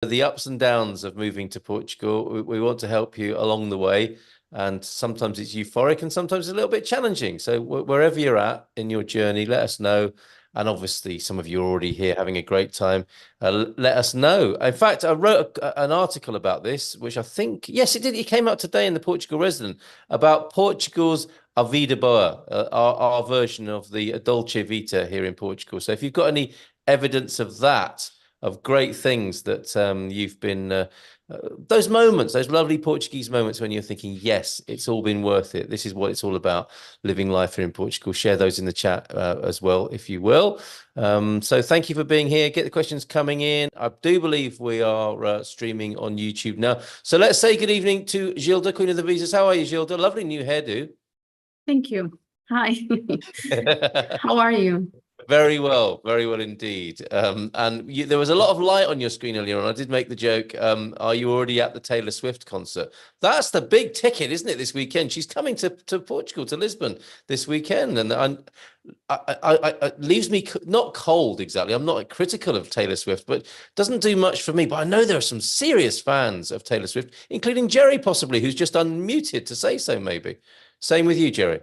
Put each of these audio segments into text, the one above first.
the ups and downs of moving to Portugal. We want to help you along the way. And sometimes it's euphoric and sometimes it's a little bit challenging. So wherever you're at in your journey, let us know. And obviously, some of you are already here having a great time. Let us know. In fact, I wrote an article about this, which I think, yes, it did. It came out today in the Portugal Resident about Portugal's A Vida Boa, our version of the Dolce Vita here in Portugal. So if you've got any evidence of that, of great things that you've been, those moments, those lovely Portuguese moments when you're thinking, yes, it's all been worth it. This is what it's all about, living life here in Portugal. Share those in the chat as well, if you will. So thank you for being here. Get the questions coming in. I do believe we are streaming on YouTube now. So let's say good evening to Gilda, Queen of the Visas. How are you, Gilda? Lovely new hairdo. Thank you. Hi. How are you? Very well indeed. And there was a lot of light on your screen earlier on. I did make the joke, are you already at the Taylor Swift concert? That's the big ticket, isn't it, this weekend? She's coming to Portugal, to Lisbon this weekend. And it leaves me not cold exactly. I'm not critical of Taylor Swift, but doesn't do much for me. But I know there are some serious fans of Taylor Swift, including Jerry possibly, who's just unmuted to say so maybe. Same with you, Jerry.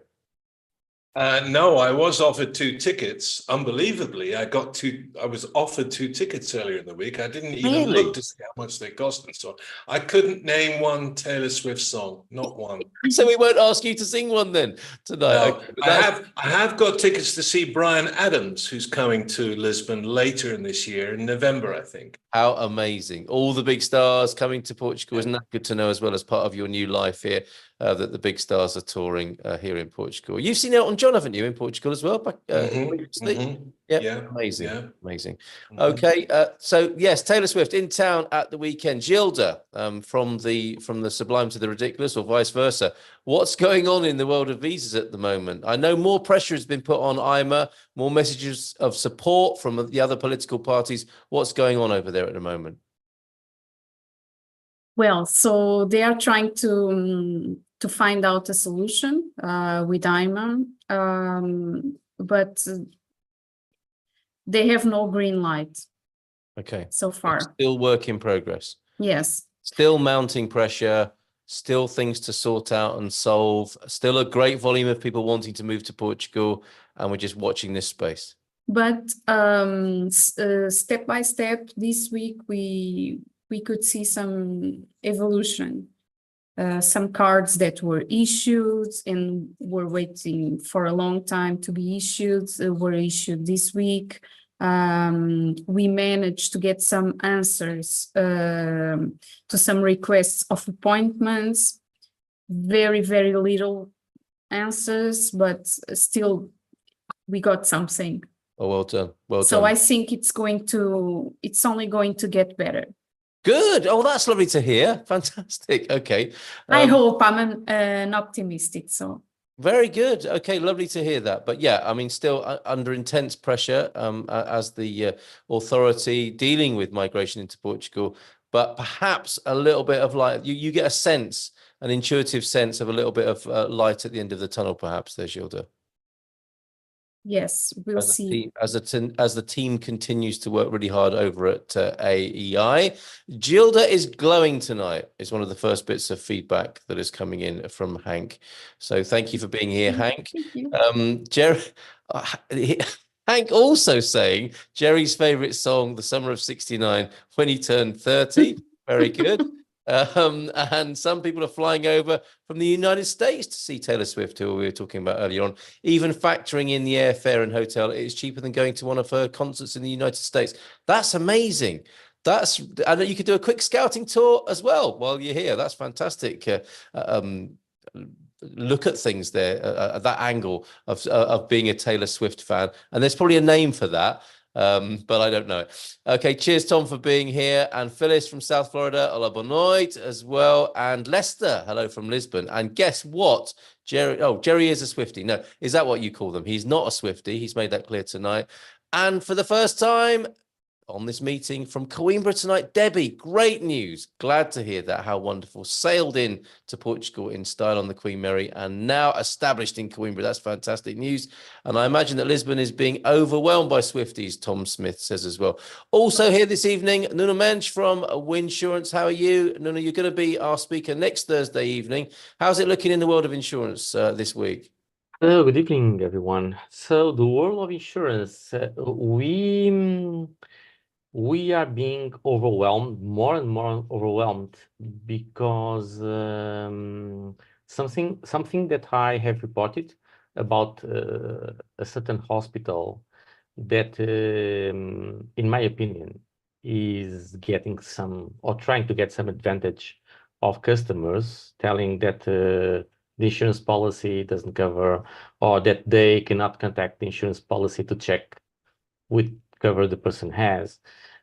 No, I was offered 2 tickets. Unbelievably, I was offered 2 tickets earlier in the week. I didn't even look to see how much they cost and so on. I couldn't name one Taylor Swift song, not one. So we won't ask you to sing one then tonight. No, okay, I have got tickets to see Bryan Adams, who's coming to Lisbon later in this year, in November, I think. How amazing. All the big stars coming to Portugal. Isn't that good to know as well as part of your new life here, that the big stars are touring here in Portugal? You've seen Elton John, haven't you, in Portugal as well? Yeah, amazing. Yeah. Amazing. Okay, so yes, Taylor Swift in town at the weekend. Gilda, from the sublime to the ridiculous, or vice versa. What's going on in the world of visas at the moment? I know more pressure has been put on IMA, more messages of support from the other political parties. What's going on over there at the moment? Well, so they are trying to find out a solution with IMA, but they have no green light. Okay. So far. Still work in progress. Yes. Still mounting pressure. Still things to sort out and solve. Still a great volume of people wanting to move to Portugal, and we're just watching this space. But step by step, this week we could see some evolution. Some cards that were issued and were waiting for a long time to be issued were issued this week. We managed to get some answers to some requests of appointments. Very, very little answers, but still we got something. Oh, well done. Well done. So I think it's only going to get better. Good. Oh, that's lovely to hear. Fantastic. Okay. I hope. I'm an optimistic, so. Very good. Okay, lovely to hear that. But yeah, I mean, still under intense pressure as the authority dealing with migration into Portugal, but perhaps a little bit of light. You get a sense, an intuitive sense of a little bit of light at the end of the tunnel, perhaps there, Gilda. Yes, we'll see. As the team continues to work really hard over at AEI. Gilda is glowing tonight, is one of the first bits of feedback that is coming in from Hank. So thank you for being here, Hank. Thank you. Jerry, Hank also saying Jerry's favorite song, The Summer of '69, when he turned 30. Very good. And some people are flying over from the United States to see Taylor Swift, who we were talking about earlier on. Even factoring in the airfare and hotel, it is cheaper than going to one of her concerts in the United States. That's amazing. I know you could do a quick scouting tour as well while you're here. That's fantastic. Look at things there, that angle of being a Taylor Swift fan. And there's probably a name for that. But I don't know it. Okay, cheers, Tom, for being here. And Phyllis from South Florida, hola, boa noite as well. And Lester, hello from Lisbon. And guess what? Jerry is a Swiftie. No, is that what you call them? He's not a Swiftie. He's made that clear tonight. And for the first time, on this meeting from Coimbra tonight. Debbie, great news. Glad to hear that. How wonderful. Sailed in to Portugal in style on the Queen Mary and now established in Coimbra. That's fantastic news. And I imagine that Lisbon is being overwhelmed by Swifties, Tom Smith says as well. Also here this evening, Nuno Mensch from Winsurance. How are you? Nuno, you're going to be our speaker next Thursday evening. How's it looking in the world of insurance this week? Hello, good evening, everyone. So the world of insurance, we are being overwhelmed, more and more overwhelmed, because something that I have reported about a certain hospital that, in my opinion, is getting some or trying to get some advantage of customers, telling that the insurance policy doesn't cover, or that they cannot contact the insurance policy to check which cover the person has.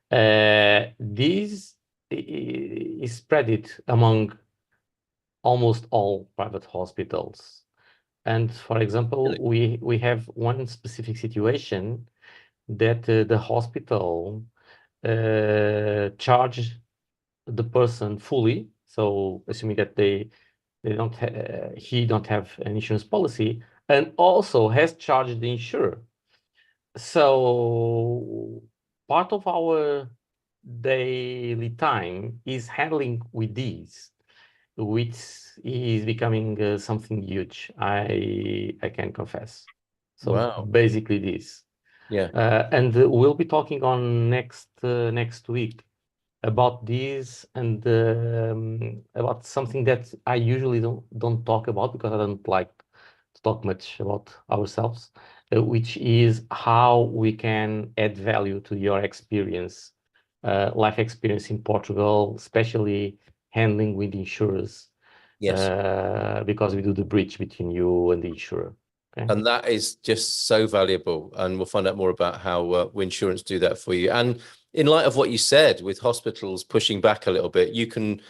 This is spread among almost all private hospitals. And for example, we have one specific situation that the hospital charge the person fully. So assuming that he don't have an insurance policy, and also has charged the insurer. So part of our daily time is handling with these, which is becoming something huge. I can confess. So wow. basically this. Yeah. And we'll be talking on next week about this, and about something that I usually don't talk about because I don't like to talk much about ourselves, which is how we can add value to your experience, life experience in Portugal, especially handling with insurers. Yes. Because we do the bridge between you and the insurer. Okay? And that is just so valuable. And we'll find out more about how Winsurance do that for you. And in light of what you said, with hospitals pushing back a little bit, you can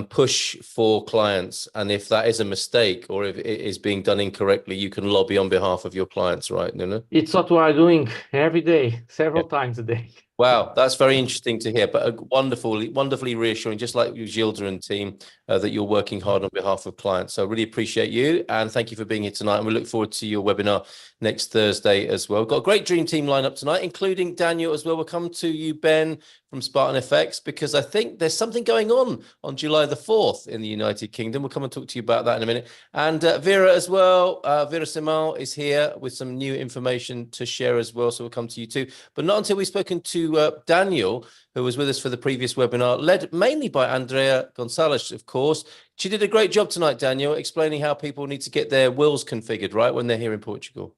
push for clients. And if that is a mistake or if it is being done incorrectly, you can lobby on behalf of your clients, right, Nuno? It's what we are doing every day, several times a day. Wow, that's very interesting to hear, but wonderfully reassuring, just like you, Gilda and team, that you're working hard on behalf of clients. So I really appreciate you, and thank you for being here tonight. And we look forward to your webinar next Thursday as well. We've got a great dream team lineup tonight, including Daniel as well. We'll come to you, Ben, from Spartan FX, because I think there's something going on July the 4th in the United Kingdom. We'll come and talk to you about that in a minute. And Vera as well. Vera Simal is here with some new information to share as well. So we'll come to you too, but not until we've spoken to Daniel, who was with us for the previous webinar, led mainly by Andrea Gonzalez, of course. She did a great job tonight, Daniel, explaining how people need to get their wills configured, right, when they're here in Portugal.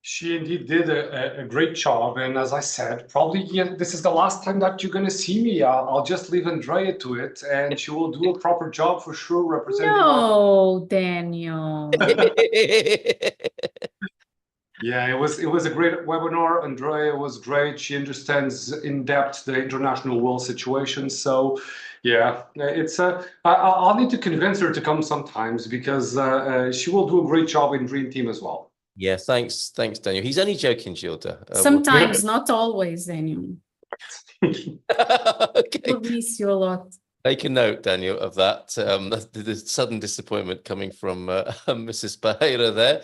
She indeed did a great job. And as I said, probably this is the last time that you're going to see me. I'll just leave Andrea to it, and she will do a proper job for sure, representing No, Daniel. Yeah, it was a great webinar. Andrea was great. She understands in depth the international world situation. So yeah, I'll need to convince her to come sometimes, because she will do a great job in Dream Team as well. Yeah, thanks, Daniel. He's only joking, Gilda. Sometimes, not always, Daniel. Okay. We'll miss you a lot. Take a note, Daniel, of that. The sudden disappointment coming from Mrs. Pereira there.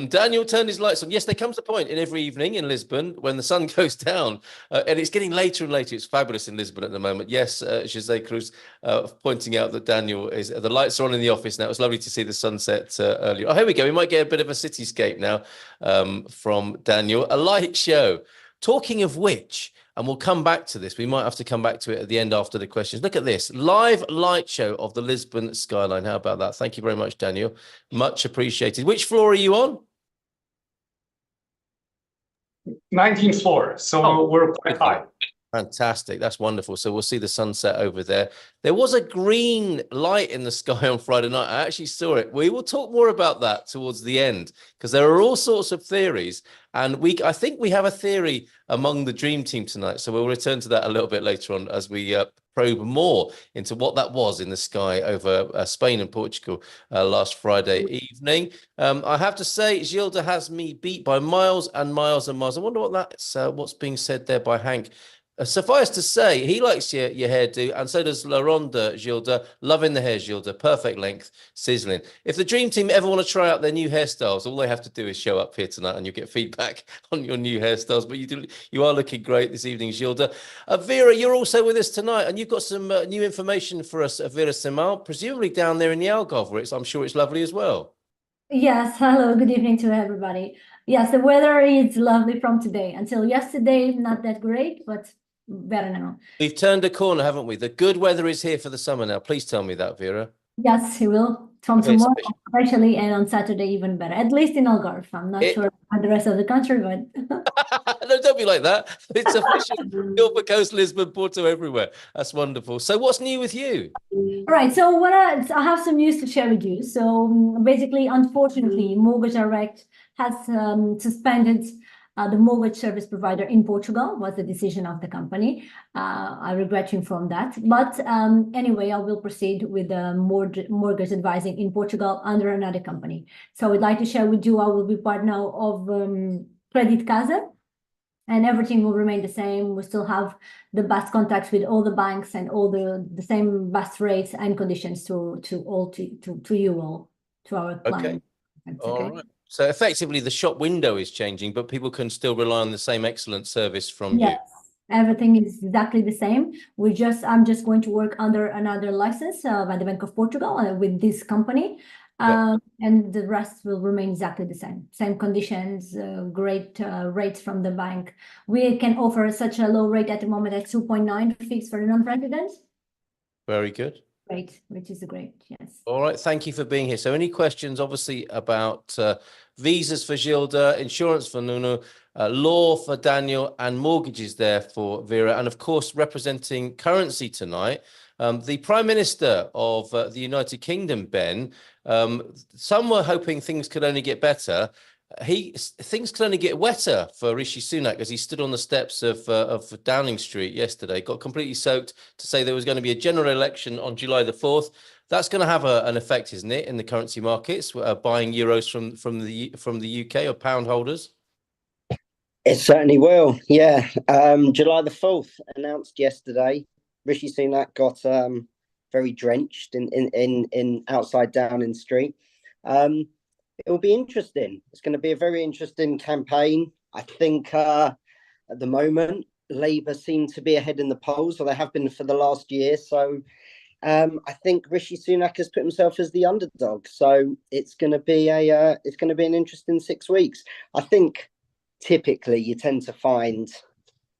Daniel turned his lights on. Yes, there comes a point in every evening in Lisbon when the sun goes down, and it's getting later and later. It's fabulous in Lisbon at the moment. Yes, Jose Cruz pointing out that Daniel is, the lights are on in the office now. It was lovely to see the sunset earlier. Oh, here we go. We might get a bit of a cityscape now from Daniel. A light show. Talking of which, and we'll come back to this. We might have to come back to it at the end after the questions. Look at this live light show of the Lisbon skyline. How about that? Thank you very much, Daniel. Much appreciated. Which floor are you on? 19th floor. So we're quite high. Fantastic. That's wonderful. So we'll see the sunset over there. There was a green light in the sky on Friday night. I actually saw it. We will talk more about that towards the end, because there are all sorts of theories. And I think we have a theory among the dream team tonight. So we'll return to that a little bit later on as we probe more into what that was in the sky over Spain and Portugal last Friday evening. I have to say, Gilda has me beat by miles and miles and miles. I wonder what that's, what's being said there by Hank. Suffice to say, he likes your hairdo, and so does Laronda, Gilda. Loving the hair, Gilda. Perfect length, sizzling. If the dream team ever want to try out their new hairstyles, all they have to do is show up here tonight, and you'll get feedback on your new hairstyles. But you are looking great this evening, Gilda. Vera, you're also with us tonight, and you've got some new information for us, Vera Simal, presumably down there in the Algarve, where I'm sure it's lovely as well. Yes, hello, good evening to everybody. Yes, the weather is lovely from today. Until yesterday, not that great, but better now. We've turned a corner, haven't we? The good weather is here for the summer now. Please tell me that, Vera. Yes, it will. From tomorrow, especially, and on Saturday, even better. At least in Algarve. I'm not sure about the rest of the country, but no, don't be like that. It's official. Gilbert Coast, Lisbon, Porto, everywhere. That's wonderful. So what's new with you? All right, so what I have some news to share with you. So basically, unfortunately, Mortgage Direct has suspended the mortgage service provider in Portugal. Was the decision of the company. I regret to inform that. But anyway, I will proceed with the mortgage advising in Portugal under another company. So I'd like to share with you, I will be part now of Credit Casa, and everything will remain the same. We still have the best contacts with all the banks and all the same best rates and conditions to you all, to our clients. Okay. All right. So effectively, the shop window is changing, but people can still rely on the same excellent service from you. Everything is exactly the same. I'm just going to work under another license by the Bank of Portugal with this company. And the rest will remain exactly the same conditions, great rates from the bank. We can offer such a low rate at the moment at 2.9 fixed for non-residents. Very good. Great, which is great, yes. All right, thank you for being here. So any questions, obviously, about visas for Gilda, insurance for Nuno, law for Daniel, and mortgages there for Vera, and of course, representing currency tonight, the Prime Minister of the United Kingdom, Ben. Some were hoping things could only get better. Things could only get wetter for Rishi Sunak as he stood on the steps of Downing Street yesterday, got completely soaked to say there was going to be a general election on July the 4th. That's going to have an effect, isn't it, in the currency markets, buying euros from the UK or pound holders? It certainly will. Yeah. July the 4th announced yesterday. Rishi Sunak got very drenched in outside Downing Street. It will be interesting. It's going to be a very interesting campaign. I think at the moment, Labour seem to be ahead in the polls, or they have been for the last year. So I think Rishi Sunak has put himself as the underdog. So it's going to be an interesting 6 weeks. I think typically you tend to find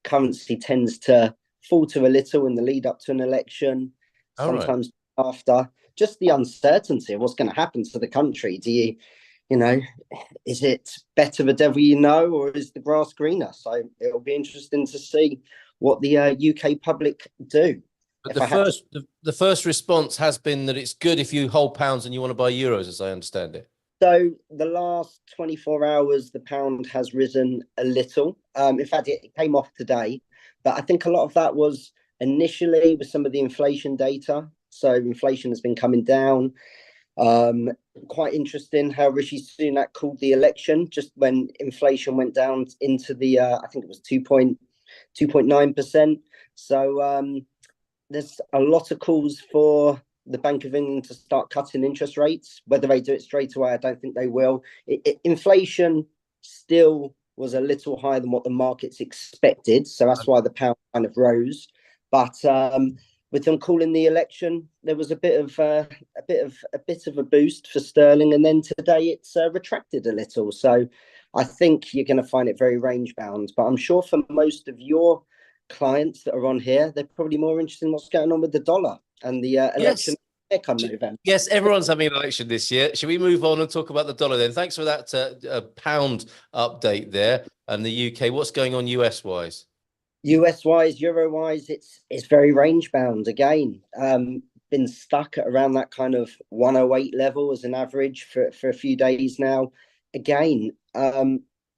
currency tends to falter a little in the lead up to an election. Sometimes after, just the uncertainty of what's going to happen to the country. Is it better the devil you know, or is the grass greener? So it'll be interesting to see what the UK public do. But the first response has been that it's good if you hold pounds and you want to buy euros, as I understand it. So the last 24 hours, the pound has risen a little. In fact, it came off today, but I think a lot of that was initially with some of the inflation data. So inflation has been coming down. Quite interesting how Rishi Sunak called the election just when inflation went down into the I think it was 2.9%. So there's a lot of calls for the Bank of England to start cutting interest rates. Whether they do it straight away, I don't think they will. Inflation still was a little higher than what the markets expected, so that's why the pound kind of rose. But with them calling the election, there was a bit of a boost for sterling, and then today it's retracted a little. So I think you're going to find it very range bound. But I'm sure for most of your clients that are on here, they're probably more interested in what's going on with the dollar and the election. Come November. Yes, everyone's having an election this year. Should we move on and talk about the dollar then? Thanks for that pound update there. And the UK, what's going on US wise? US wise, Euro wise, it's very range bound again. Been stuck at around that kind of 108 level as an average for a few days now. Again,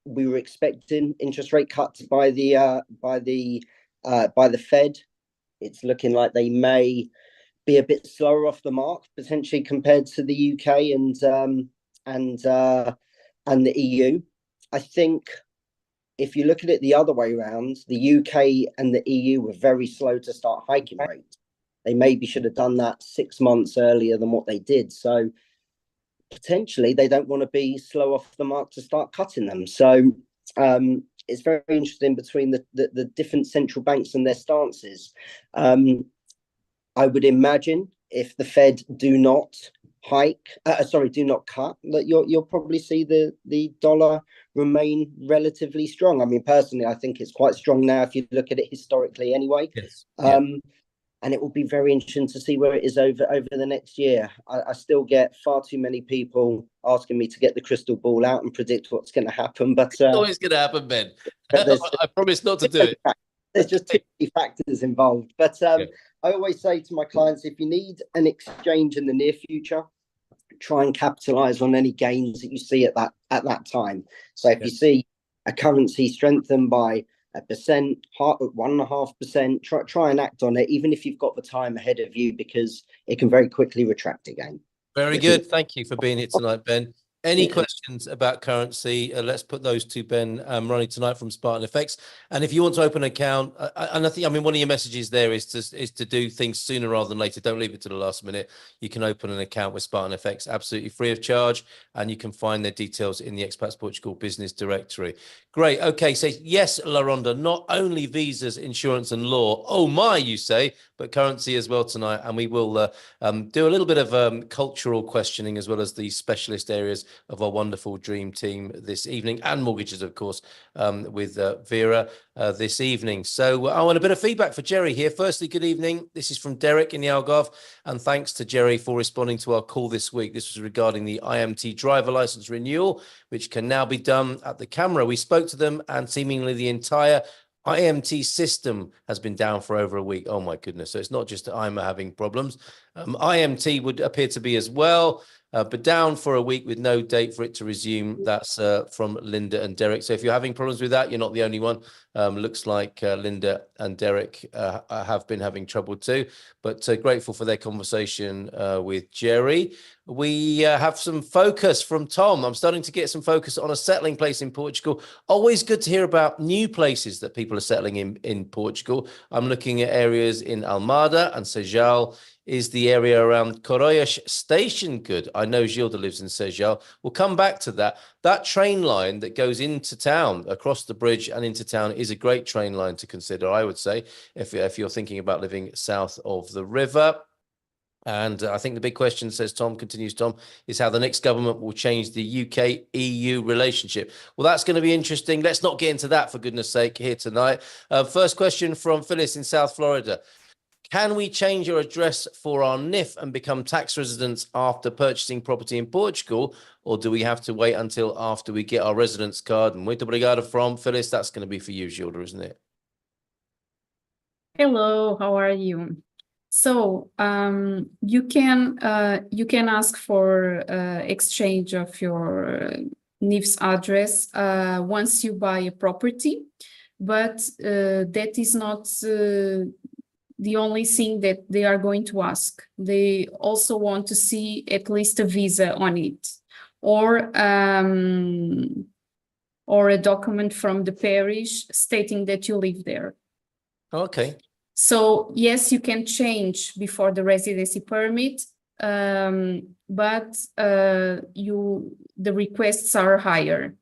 we were expecting interest rate cuts by the Fed. It's looking like they may be a bit slower off the mark potentially compared to the UK and the EU. I think if you look at it the other way around, the UK and the EU were very slow to start hiking rates. They maybe should have done that 6 months earlier than what they did. So potentially they don't want to be slow off the mark to start cutting them. So it's very interesting between the different central banks and their stances. I would imagine if the Fed do not do not cut, that you'll probably see the dollar remain relatively strong. I mean, personally, I think it's quite strong now if you look at it historically anyway. Yes. And it will be very interesting to see where it is over the next year. I still get far too many people asking me to get the crystal ball out and predict what's going to happen. But it's always going to happen, Ben. I promise not to do it. There's just too many factors involved. But I always say to my clients, if you need an exchange in the near future, try and capitalize on any gains that you see at that time. So if you see a currency strengthen by 1%, 1.5%, try and act on it, even if you've got the time ahead of you, because it can very quickly retract again. Very good. Thank you for being here tonight, Ben. Any questions about currency? Let's put those to Ben Ronnie tonight from Spartan Effects. And if you want to open an account, and I mean, one of your messages there is to do things sooner rather than later. Don't leave it to the last minute. You can open an account with Spartan Effects absolutely free of charge, and you can find their details in the Expats Portugal business directory. Great. Okay. So yes, LaRonda, not only visas, insurance and law. Oh my, you say, but currency as well tonight. And we will do a little bit of cultural questioning as well as the specialist areas of our wonderful dream team this evening, and mortgages, of course, with Vera this evening. So I want a bit of feedback for Jerry here. Firstly, good evening. This is from Derek in the Algarve, and thanks to Jerry for responding to our call this week. This was regarding the IMT driver license renewal, which can now be done at the camera. We spoke to them, and seemingly the entire IMT system has been down for over a week. Oh my goodness. So it's not just that I'm having problems. IMT would appear to be as well, but down for a week with no date for it to resume. That's from Linda and Derek. So if you're having problems with that, you're not the only one. Looks like Linda and Derek have been having trouble too, but grateful for their conversation with Jerry. We have some focus from Tom. I'm starting to get some focus on a settling place in Portugal. Always good to hear about new places that people are settling in Portugal. I'm looking at areas in Almada and Sejal. Is the area around Coroias station good? I know Gilda lives in Sejal. We'll come back to that. That train line that goes into town, across the bridge and into town, is a great train line to consider, I would say, if you're thinking about living south of the river. And I think the big question, continues Tom, is how the next government will change the UK-EU relationship. Well, that's going to be interesting. Let's not get into that, for goodness sake, here tonight. First question from Phyllis in South Florida. Can we change your address for our NIF and become tax residents after purchasing property in Portugal, or do we have to wait until after we get our residence card? And muito obrigado from Phyllis. That's going to be for you, Gilda, isn't it? Hello, how are you? So you can ask for exchange of your NIF's address once you buy a property, but that is not the only thing that they are going to ask. They also want to see at least a visa on it, or a document from the parish stating that you live there. Okay. So yes, you can change before the residency permit, but the requests are higher.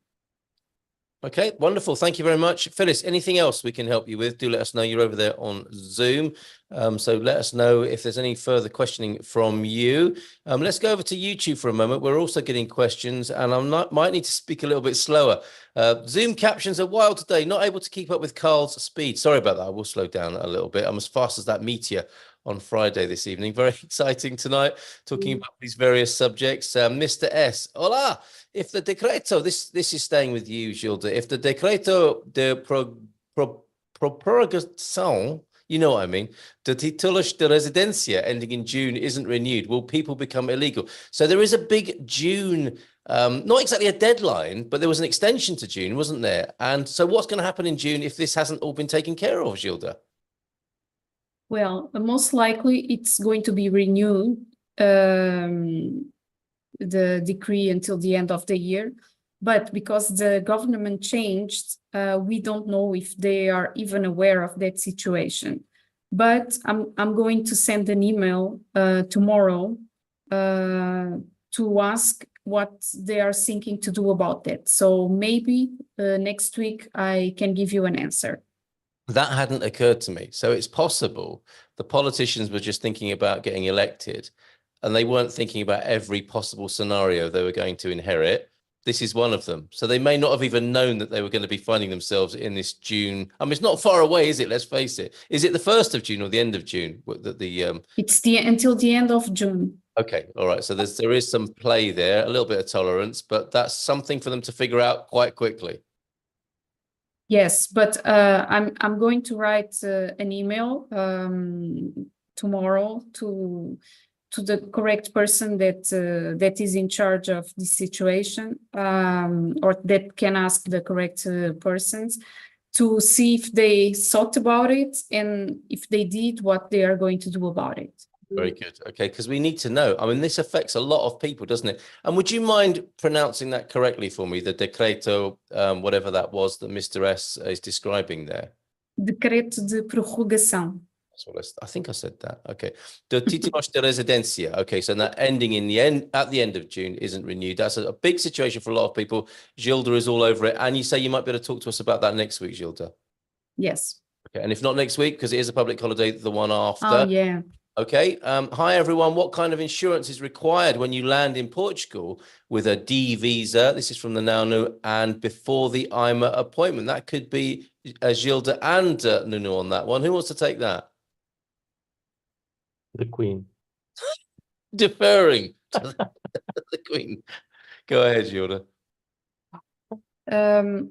Okay, wonderful. Thank you very much. Phyllis, anything else we can help you with? Do let us know. You're over there on Zoom. So let us know if there's any further questioning from you. Let's go over to YouTube for a moment. We're also getting questions, and might need to speak a little bit slower. Zoom captions are wild today. Not able to keep up with Carl's speed. Sorry about that. I will slow down a little bit. I'm as fast as that Meteor on Friday this evening. Very exciting tonight, talking about these various subjects. Mr. S. Hola. If the decreto, this is staying with you, Gilda. If the decreto de prorrogação, you know what I mean, the títulos de residencia ending in June isn't renewed, will people become illegal? So there is a big June, not exactly a deadline, but there was an extension to June, wasn't there? And so what's going to happen in June if this hasn't all been taken care of, Gilda? Well, most likely it's going to be renewed, the decree, until the end of the year. But because the government changed, we don't know if they are even aware of that situation. But I'm going to send an email tomorrow to ask what they are thinking to do about that. So maybe next week I can give you an answer. That hadn't occurred to me. So it's possible the politicians were just thinking about getting elected and they weren't thinking about every possible scenario they were going to inherit. This is one of them. So they may not have even known that they were going to be finding themselves in this June. I mean, it's not far away, is it? Let's face it. Is it the 1st of June or the end of June? It's until the end of June. Okay, all right. So there is some play there, a little bit of tolerance, but that's something for them to figure out quite quickly. Yes, but I'm going to write an email tomorrow to the correct person that is in charge of this situation, or that can ask the correct persons to see if they thought about it and if they did, what they are going to do about it. Very good. Okay, because we need to know. I mean, this affects a lot of people, doesn't it? And would you mind pronouncing that correctly for me? The decreto, whatever that was that Mr. S is describing there. Decreto de prorrogação. That's what I think I said that. Okay. The títulos de residencia. Okay, so that ending in the end at the end of June isn't renewed. That's a big situation for a lot of people. Gilda is all over it. And you say you might be able to talk to us about that next week, Gilda. Yes. Okay, and if not next week, because it is a public holiday, the one after. Oh, yeah. Okay. Hi, everyone. What kind of insurance is required when you land in Portugal with a D visa? This is from the Nuno, and before the IMA appointment. That could be Gilda and Nuno on that one. Who wants to take that? The Queen. Deferring to the Queen. Go ahead, Gilda.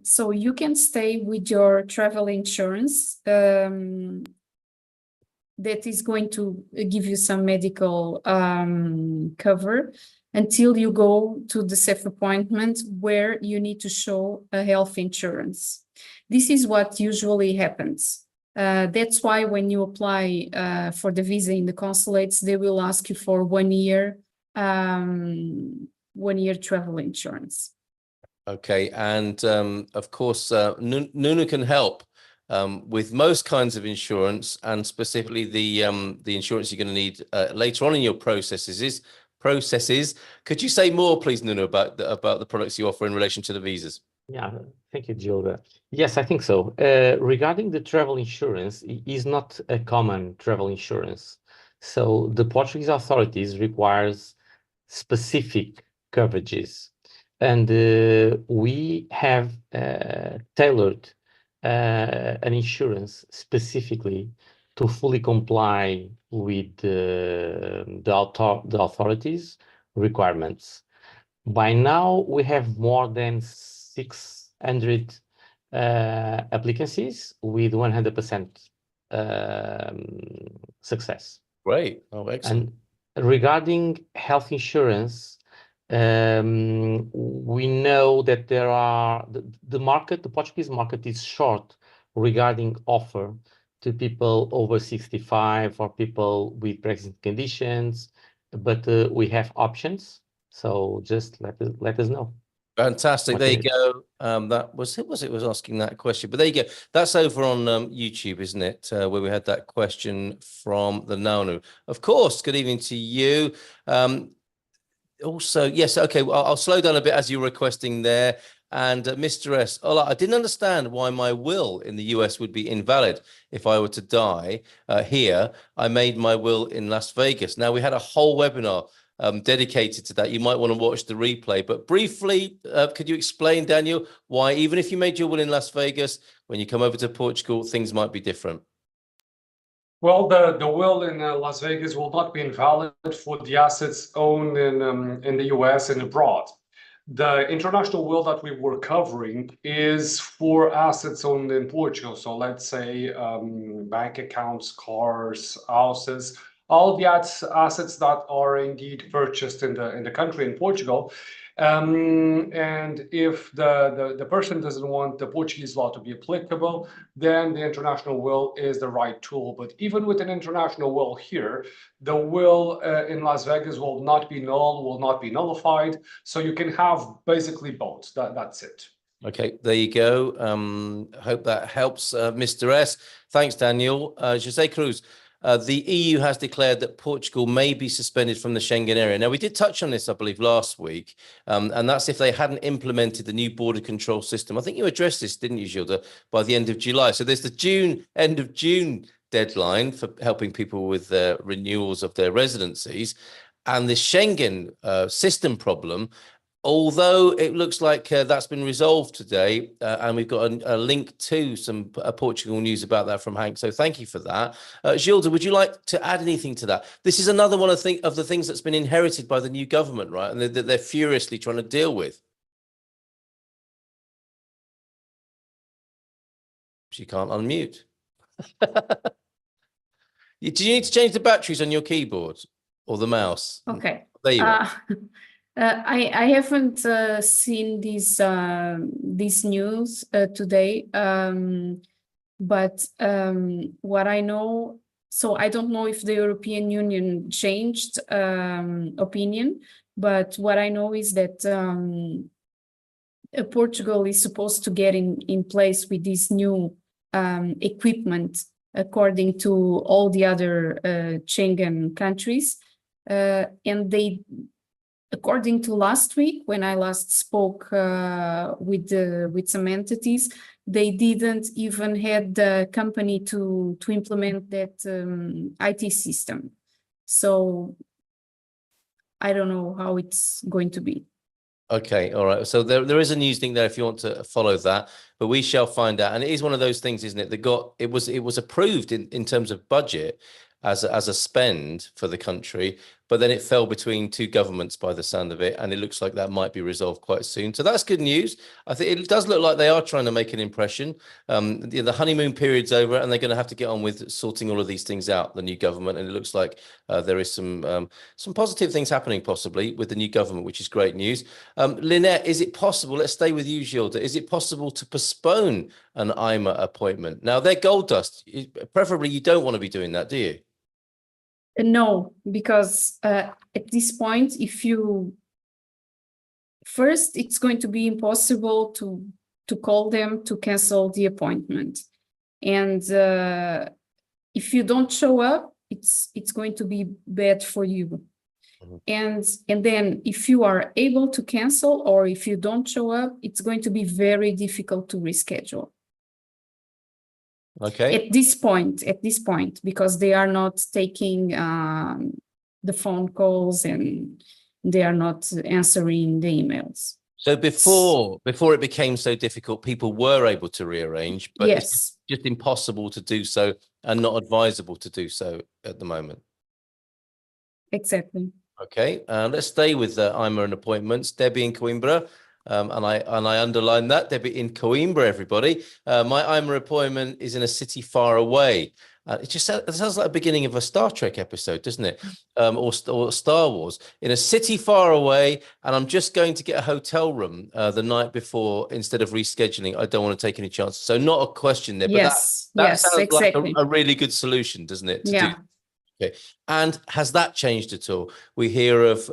So you can stay with your travel insurance. That is going to give you some medical cover until you go to the safe appointment where you need to show a health insurance. This is what usually happens. That's why when you apply for the visa in the consulates, they will ask you for 1 year, 1 year travel insurance. Okay, and of course, Nuno can help with most kinds of insurance, and specifically the insurance you're going to need later on in your processes. Could you say more, please, Nuno, about the products you offer in relation to the visas? Yeah, thank you, Gilda. Yes, I think so. Regarding the travel insurance, it is not a common travel insurance. So the Portuguese authorities requires specific coverages, and we have tailored an insurance specifically to fully comply with the authorities' requirements. By now, we have more than 600 applicancies with 100% success. Great. Oh, excellent. And regarding health insurance, we know that there are the Portuguese market is short regarding offer to people over 65 or people with preexisting conditions, but we have options. So just let us know. Fantastic. There you go. That was who was asking that question, but there you go. That's over on YouTube, isn't it? Where we had that question from the Nanu. Of course. Good evening to you. Also, yes. Okay. Well, I'll slow down a bit as you're requesting there. And Mr. S, I didn't understand why my will in the US would be invalid if I were to die here. I made my will in Las Vegas. Now, we had a whole webinar dedicated to that. You might want to watch the replay, but briefly, could you explain, Daniel, why even if you made your will in Las Vegas, when you come over to Portugal, things might be different? Well, the will in Las Vegas will not be invalid for the assets owned in the US and abroad. The international will that we were covering is for assets owned in Portugal. So let's say bank accounts, cars, houses, all the assets that are indeed purchased in the country in Portugal. And if the person doesn't want the Portuguese law to be applicable, then the international will is the right tool. But even with an international will here, the will in Las Vegas will not be null, will not be nullified. So you can have basically both. That's it. Okay, there you go. Hope that helps, Mr. S. Thanks, Daniel. Jose Cruz, the EU has declared that Portugal may be suspended from the Schengen area. Now, we did touch on this, I believe, last week, and that's if they hadn't implemented the new border control system. I think you addressed this, didn't you, Gilda, by the end of July. So there's the end of June deadline for helping people with renewals of their residencies. And the Schengen system problem, although it looks like that's been resolved today, and we've got a link to some Portugal news about that from Hank. So thank you for that. Gilda, would you like to add anything to that? This is another one of the things that's been inherited by the new government, right? And that they're furiously trying to deal with. She can't unmute. Do you need to change the batteries on your keyboard or the mouse? Okay. There you are. I haven't seen this news today, but what I know, so I don't know if the European Union changed opinion, but what I know is that Portugal is supposed to get in place with this new equipment according to all the other Schengen countries, and they. According to last week, when I last spoke with some entities, they didn't even had the company to implement that IT system. So I don't know how it's going to be. Okay, all right. So there is a news link there if you want to follow that, but we shall find out. And it is one of those things, isn't it? It was approved in terms of budget as a spend for the country, but then it fell between two governments by the sound of it, and it looks like that might be resolved quite soon. So that's good news. I think it does look like they are trying to make an impression. The honeymoon period's over, and they're going to have to get on with sorting all of these things out, the new government, and it looks like there is some positive things happening possibly with the new government, which is great news. Lynette, is it possible, let's stay with you, Gilda, is it possible to postpone an IMA appointment? Now, they're gold dust. Preferably, you don't want to be doing that, do you? No, because at this point, first, it's going to be impossible to call them to cancel the appointment. And if you don't show up, it's going to be bad for you. And then if you are able to cancel, or if you don't show up, it's going to be very difficult to reschedule. Okay. At this point, because they are not taking the phone calls and they are not answering the emails. So before it became so difficult, people were able to rearrange, but yes, it's just impossible to do so and not advisable to do so at the moment. Exactly. Okay, let's stay with IMA and appointments. Debbie in Coimbra. And I underline that, Debbie in Coimbra, everybody. My IMA appointment is in a city far away. It sounds like the beginning of a Star Trek episode, doesn't it? Or Star Wars. In a city far away, and I'm just going to get a hotel room the night before instead of rescheduling. I don't want to take any chances. So not a question there, but that sounds exactly. like a really good solution, doesn't it? Yeah. Okay. And has that changed at all? We hear of,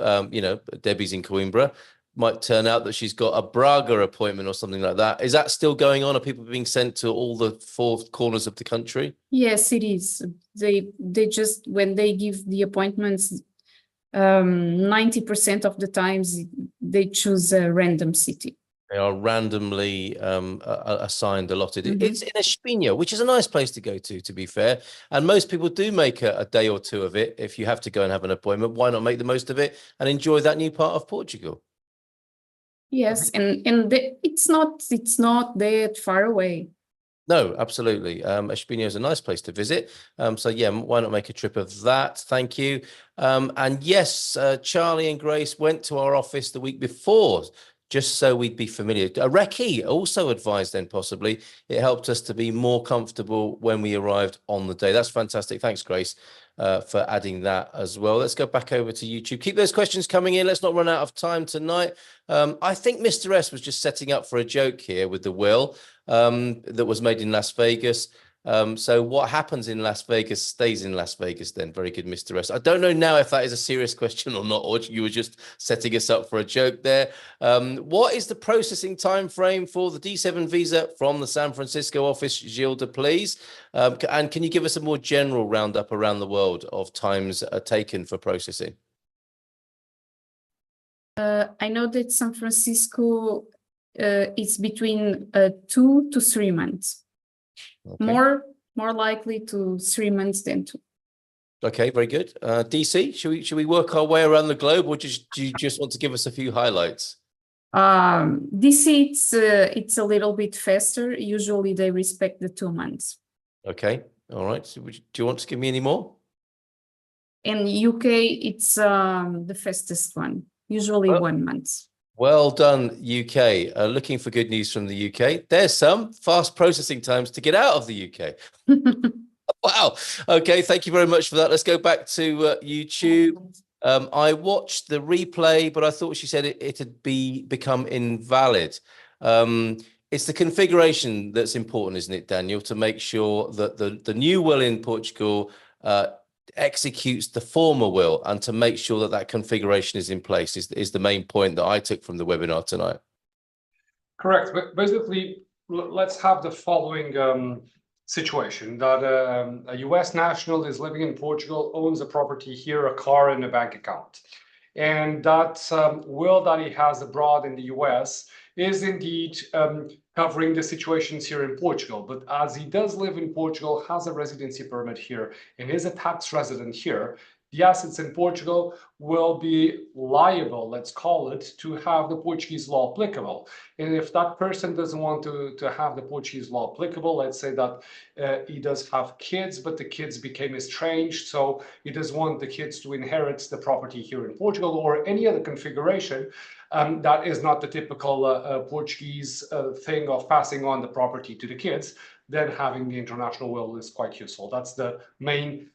Debbie's in Coimbra. Might turn out that she's got a Braga appointment or something like that. Is that still going on? Are people being sent to all the four corners of the country? Yes, it is. They just, when they give the appointments, 90% of the times they choose a random city. They are randomly assigned, allotted. Mm-hmm. It's in Espinho, which is a nice place to go to be fair. And most people do make a day or two of it. If you have to go and have an appointment, why not make the most of it and enjoy that new part of Portugal? Yes, and it's not that far away. No, absolutely. Espinho is a nice place to visit. So yeah, why not make a trip of that? Thank you. And yes, Charlie and Grace went to our office the week before, just so we'd be familiar. Reki also advised then possibly. It helped us to be more comfortable when we arrived on the day. That's fantastic. Thanks, Grace. for adding that as well. Let's go back over to YouTube. Keep those questions coming in. Let's not run out of time tonight. I think Mr. S was just setting up for a joke here with the will that was made in Las Vegas. So what happens in Las Vegas stays in Las Vegas then. Very good, Mr. S. I don't know now if that is a serious question or not, or you were just setting us up for a joke there. What is the processing time frame for the D7 visa from the San Francisco office, Gilda, please? And can you give us a more general roundup around the world of times taken for processing? I know that San Francisco is between 2 to 3 months. Okay. More likely to 3 months than 2. Okay, very good. DC, should we work our way around the globe, or do you just want to give us a few highlights? DC, it's a little bit faster. Usually they respect the 2 months. Okay, all right. So do you want to give me any more? In UK, it's the fastest one. Usually 1 month. Well done, UK. Looking for good news from the UK. There's some fast processing times to get out of the UK. Wow. Okay, thank you very much for that. Let's go back to YouTube. I watched the replay, but I thought she said it had become invalid. It's the configuration that's important, isn't it, Daniel, to make sure that the new will in Portugal executes the former will, and to make sure that that configuration is in place is the main point that I took from the webinar tonight. Correct. But basically, let's have the following situation that a US national is living in Portugal, owns a property here, a car, and a bank account. And that will that he has abroad in the US is indeed covering the situations here in Portugal. But as he does live in Portugal, has a residency permit here, and is a tax resident here, the assets in Portugal will be liable, let's call it, to have the Portuguese law applicable. And if that person doesn't want to have the Portuguese law applicable, let's say that he does have kids, but the kids became estranged, so he does want the kids to inherit the property here in Portugal, or any other configuration, that is not the typical Portuguese thing of passing on the property to the kids, then having the international will is quite useful. That's the main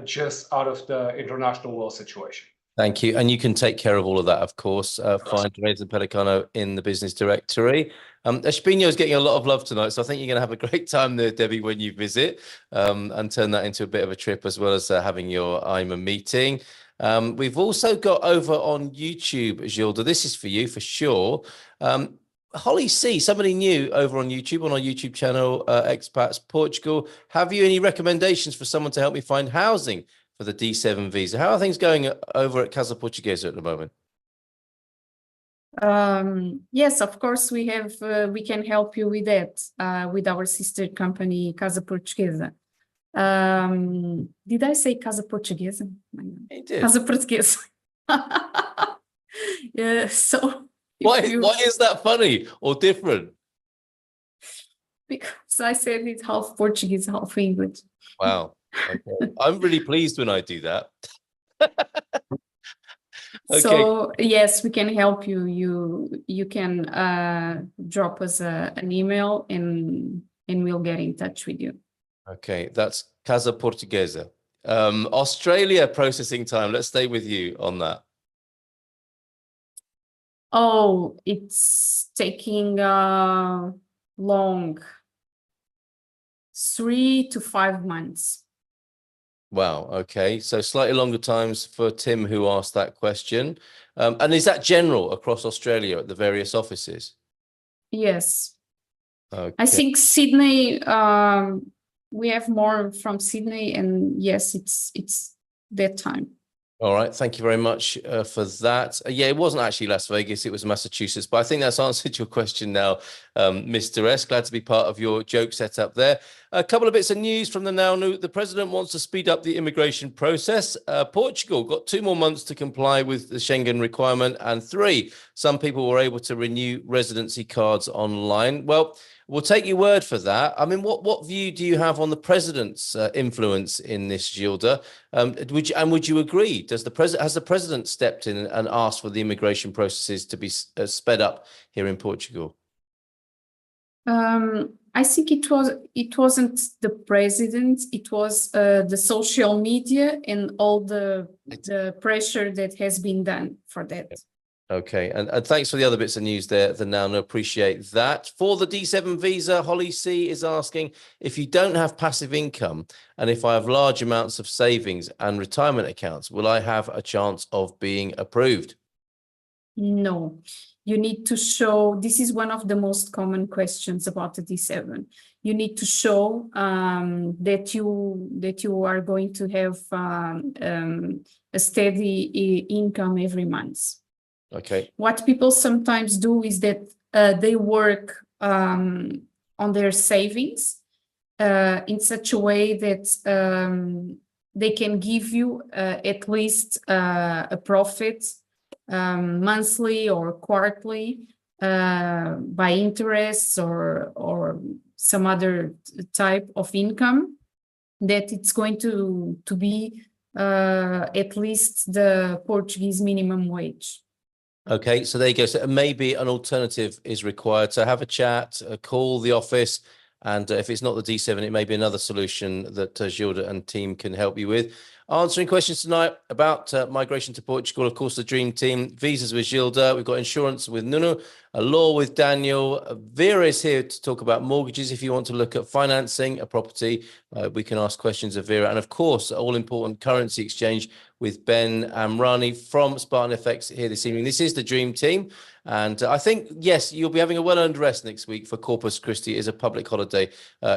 gist out of the international will situation. Thank you. And you can take care of all of that, of course. Find Teresa Pelicano in the business directory. Espino is getting a lot of love tonight, so I think you're going to have a great time there, Debbie, when you visit, and turn that into a bit of a trip, as well as having your IMA meeting. We've also got over on YouTube, Gilda, this is for you for sure. Holly C, somebody new over on YouTube, on our YouTube channel, Expats Portugal. Have you any recommendations for someone to help me find housing for the D7 visa? How are things going over at Casa Portuguesa at the moment? Yes, of course, we can help you with that, with our sister company, Casa Portuguesa. Did I say Casa Portuguesa? You did. Casa Portuguesa. Yeah, so why is that funny or different? Because I said it's half Portuguese, half English. Wow. Okay. I'm really pleased when I do that. Okay. So yes, we can help you. You can drop us an email and we'll get in touch with you. Okay, that's Casa Portuguesa. Australia processing time. Let's stay with you on that. Oh, it's taking long, 3 to 5 months. Wow. Okay. So slightly longer times for Tim, who asked that question. And is that general across Australia at the various offices? Yes. Okay. I think Sydney, we have more from Sydney, and yes, it's that time. All right. Thank you very much for that. Yeah, it wasn't actually Las Vegas. It was Massachusetts. But I think that's answered your question now, Mr. S. Glad to be part of your joke setup there. A couple of bits of news from the now new. The president wants to speed up the immigration process. Portugal got 2 more months to comply with the Schengen requirement, and 3, some people were able to renew residency cards online. Well, we'll take your word for that. I mean, what view do you have on the president's influence in this, Gilda? Would you agree? Has the president stepped in and asked for the immigration processes to be sped up here in Portugal? I think it wasn't the president, it was the social media and all the pressure that has been done for that. Okay, and thanks for the other bits of news there, the Nano, appreciate that. For the D7 visa, Holly C is asking, if you don't have passive income and if I have large amounts of savings and retirement accounts, will I have a chance of being approved? No, you need to show, this is one of the most common questions about the D7. You need to show that you are going to have a steady income every month. Okay. What people sometimes do is that they work on their savings in such a way that they can give you at least a profit monthly or quarterly by interests or some other type of income that it's going to be at least the Portuguese minimum wage. Okay, so there you go. So maybe an alternative is required. So have a chat, call the office, and if it's not the D7, it may be another solution that Gilda and team can help you with. Answering questions tonight about migration to Portugal, of course, the Dream Team, visas with Gilda, we've got insurance with Nuno, a law with Daniel. Vera is here to talk about mortgages. If you want to look at financing a property, we can ask questions of Vera. And of course, all important currency exchange with Ben Amrani from Spartan FX here this evening. This is the Dream Team. And I think, yes, you'll be having a well-earned rest next week for Corpus Christi. It is a public holiday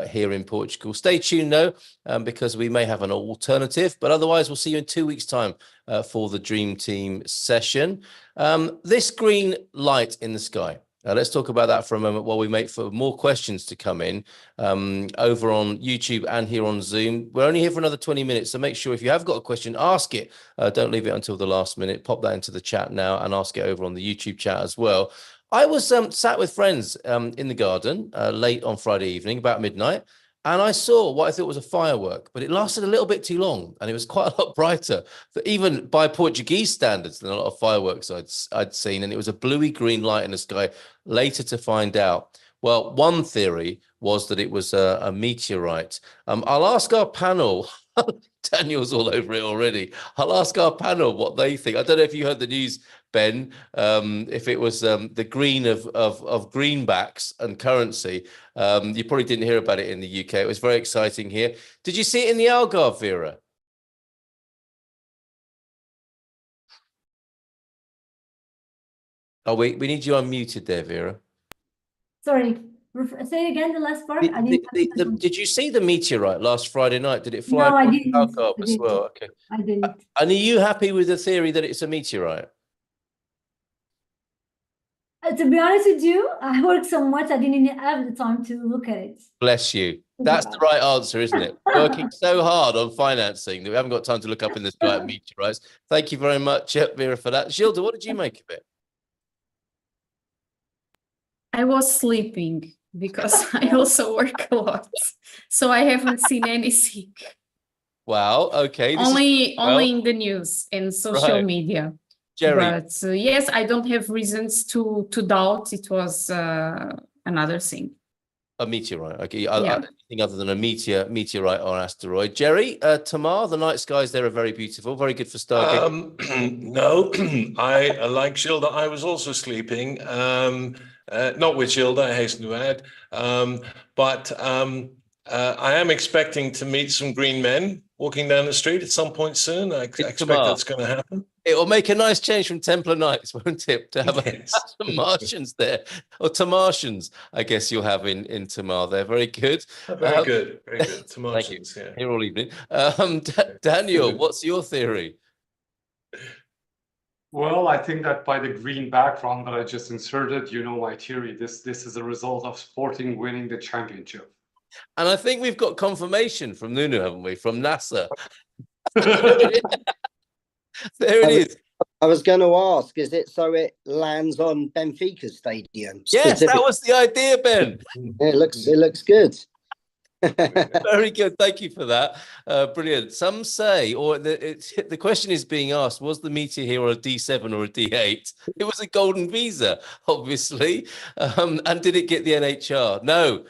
here in Portugal. Stay tuned, though, because we may have an alternative. But otherwise, we'll see you in 2 weeks' time for the Dream Team session. This green light in the sky. Let's talk about that for a moment while we wait for more questions to come in over on YouTube and here on Zoom. We're only here for another 20 minutes, so make sure if you have got a question, ask it. Don't leave it until the last minute. Pop that into the chat now and ask it over on the YouTube chat as well. I was sat with friends in the garden late on Friday evening, about midnight, and I saw what I thought was a firework, but it lasted a little bit too long, and it was quite a lot brighter, even by Portuguese standards, than a lot of fireworks I'd seen. And it was a bluey green light in the sky. Later to find out, well, one theory was that it was a meteorite. I'll ask our panel. Daniel's all over it already. I'll ask our panel what they think. I don't know if you heard the news, Ben, if it was the green of greenbacks and currency. You probably didn't hear about it in the UK. It was very exciting here. Did you see it in the Algarve, Vera? Oh, we need you unmuted there, Vera. Sorry, say again the last part. Did you see the meteorite last Friday night? Did it fly No, I across didn't. Algarve as well? Okay. I didn't. And are you happy with the theory that it's a meteorite? To be honest with you, I work so much, I didn't have the time to look at it. Bless you. That's the right answer, isn't it? Working so hard on financing that we haven't got time to look up in the sky at meteorites. Thank you very much, Vera, for that. Gilda, what did you make of it? I was sleeping because I also work a lot, so I haven't seen anything. Wow. Okay. Only in the news and social media. Jerry. But yes, I don't have reasons to doubt it was another thing. A meteorite. Okay. Anything other than a meteorite or asteroid. Jerry, Tamar, the night skies there are very beautiful. Very good for stargazing. No, I like Gilda. I was also sleeping. Not with Gilda, I hasten to add. But I am expecting to meet some green men walking down the street at some point soon. I expect that's going to happen. It will make a nice change from Templar Knights, won't it? To have some Martians there, or Tamartians, I guess you'll have in Tamar there. Very good. Very good. Tamartians, yeah. Here all evening. Daniel, what's your theory? Well, I think that by the green background that I just inserted, you know my theory. This is a result of Sporting winning the championship. And I think we've got confirmation from Nuno, haven't we? From NASA. There it is. I was going to ask, is it so it lands on Benfica Stadium? Yes, that was the idea, Ben. It looks good. Very good. Thank you for that. Brilliant. Some say, or the question is being asked, was the Meteor here a D7 or a D8? It was a golden visa, obviously. And did it get the NHR? No,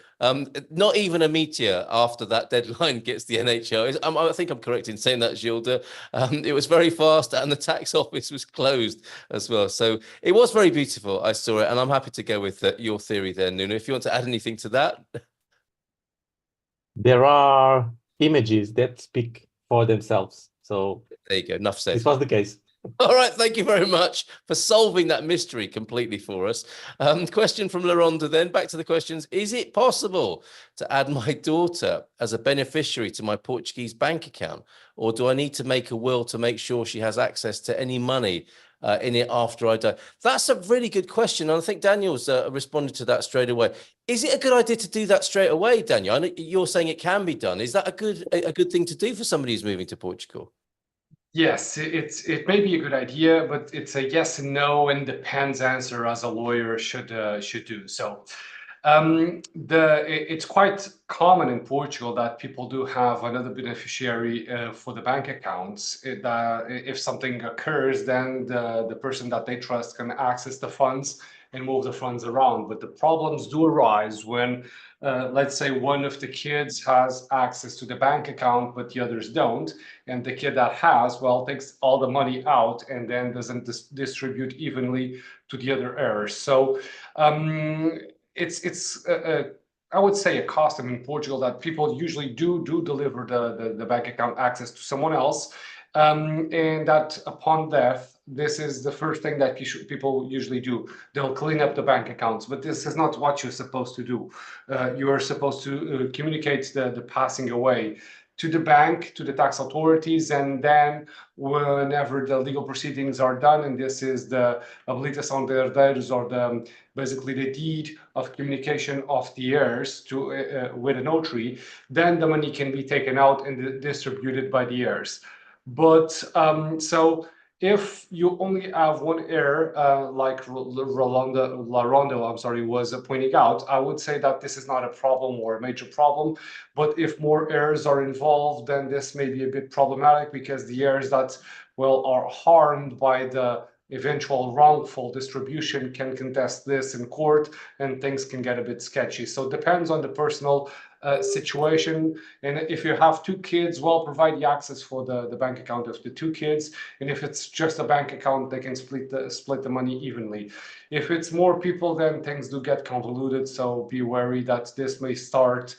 not even a Meteor after that deadline gets the NHR. I think I'm correct in saying that, Gilda. It was very fast and the tax office was closed as well. So it was very beautiful. I saw it, and I'm happy to go with your theory there, Nuno. If you want to add anything to that. There are images that speak for themselves. So there you go. Enough said. This was the case. All right. Thank you very much for solving that mystery completely for us. Question from Laronda then. Back to the questions. Is it possible to add my daughter as a beneficiary to my Portuguese bank account? Or do I need to make a will to make sure she has access to any money in it after I die? That's a really good question. And I think Daniel's responded to that straight away. Is it a good idea to do that straight away, Daniel? I know you're saying it can be done. Is that a good thing to do for somebody who's moving to Portugal? Yes, it may be a good idea, but it's a yes and no and depends answer, as a lawyer should do. So it's quite common in Portugal that people do have another beneficiary for the bank accounts. If something occurs, then the person that they trust can access the funds and move the funds around. But the problems do arise when, let's say, one of the kids has access to the bank account, but the others don't. And the kid that has, well, takes all the money out and then doesn't distribute evenly to the other heirs. So it's I would say a custom in Portugal that people usually do deliver the bank account access to someone else. And that upon death, this is the first thing that people usually do. They'll clean up the bank accounts, but this is not what you're supposed to do. You are supposed to communicate the passing away to the bank, to the tax authorities, and then whenever the legal proceedings are done, and this is the habilitação de herdeiros, or basically the deed of communication of the heirs to with a notary, then the money can be taken out and distributed by the heirs. But so if you only have one heir, like Larondo, I'm sorry, was pointing out, I would say that this is not a problem or a major problem. But if more heirs are involved, then this may be a bit problematic, because the heirs that, well, are harmed by the eventual wrongful distribution can contest this in court, and things can get a bit sketchy. So it depends on the personal situation. And if you have two kids, well, provide the access for the bank account of the two kids. And if it's just a bank account, they can split the money evenly. If it's more people, then things do get convoluted. So be wary that this may start